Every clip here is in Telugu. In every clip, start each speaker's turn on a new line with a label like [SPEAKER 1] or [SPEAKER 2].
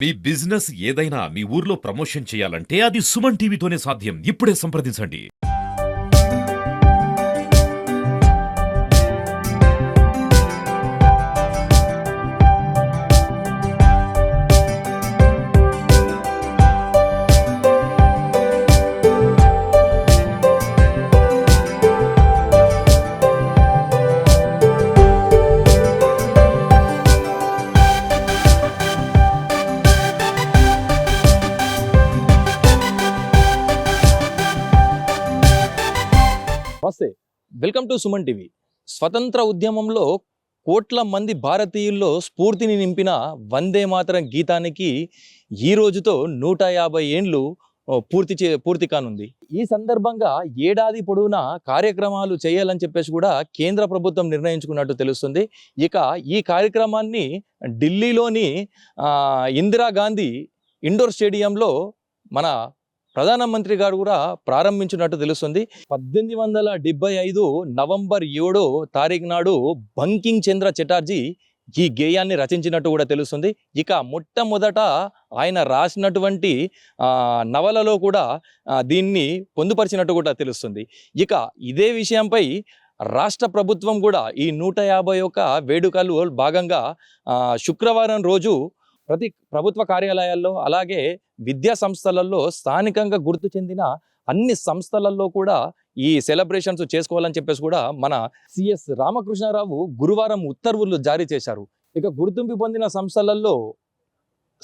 [SPEAKER 1] మీ బిజినెస్ ఏదైనా మీ ఊర్లో ప్రమోషన్ చేయాలంటే అది సుమన్ టీవీతోనే సాధ్యం. ఇప్పుడే సంప్రదించండి.
[SPEAKER 2] నమస్తే, వెల్కమ్ టు సుమన్ టీవీ. స్వతంత్ర ఉద్యమంలో కోట్ల మంది భారతీయుల్లో స్ఫూర్తిని నింపిన వందే మాతరం గీతానికి ఈ రోజుతో 150 ఏండ్లు పూర్తి కానుంది. ఈ సందర్భంగా ఏడాది పొడవునా కార్యక్రమాలు చేయాలని చెప్పేసి కూడా కేంద్ర ప్రభుత్వం నిర్ణయించుకున్నట్టు తెలుస్తుంది. ఇక ఈ కార్యక్రమాన్ని ఢిల్లీలోని ఇందిరాగాంధీ ఇండోర్ స్టేడియంలో మన ప్రధానమంత్రి గారు కూడా ప్రారంభించినట్టు తెలుస్తుంది. 1875 నవంబర్ 7వ తారీఖు నాడు బంకింగ్ చంద్ర చటర్జీ ఈ గేయాన్ని రచించినట్టు కూడా తెలుస్తుంది. ఇక మొట్టమొదట ఆయన రాసినటువంటి నవలలో కూడా దీన్ని పొందుపరిచినట్టు కూడా తెలుస్తుంది. ఇక ఇదే విషయంపై రాష్ట్ర ప్రభుత్వం కూడా ఈ 151 వేడుకలు భాగంగా శుక్రవారం రోజు ప్రతి ప్రభుత్వ కార్యాలయాల్లో అలాగే విద్యా సంస్థలలో స్థానికంగా గుర్తు చెందిన అన్ని సంస్థలలో కూడా ఈ సెలబ్రేషన్స్ చేసుకోవాలని చెప్పేసి కూడా మన సిఎస్ రామకృష్ణారావు గురువారం ఉత్తర్వులు జారీ చేశారు. ఇక గుర్తింపు పొందిన సంస్థలలో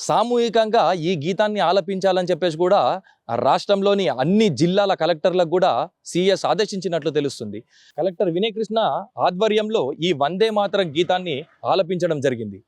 [SPEAKER 2] సామూహికంగా ఈ గీతాన్ని ఆలపించాలని చెప్పేసి కూడా రాష్ట్రంలోని అన్ని జిల్లాల కలెక్టర్లకు కూడా సిఎస్ ఆదేశించినట్లు తెలుస్తుంది. కలెక్టర్ వినయ్ కృష్ణ ఆధ్వర్యంలో ఈ వందే మాతరం గీతాన్ని ఆలపించడం జరిగింది.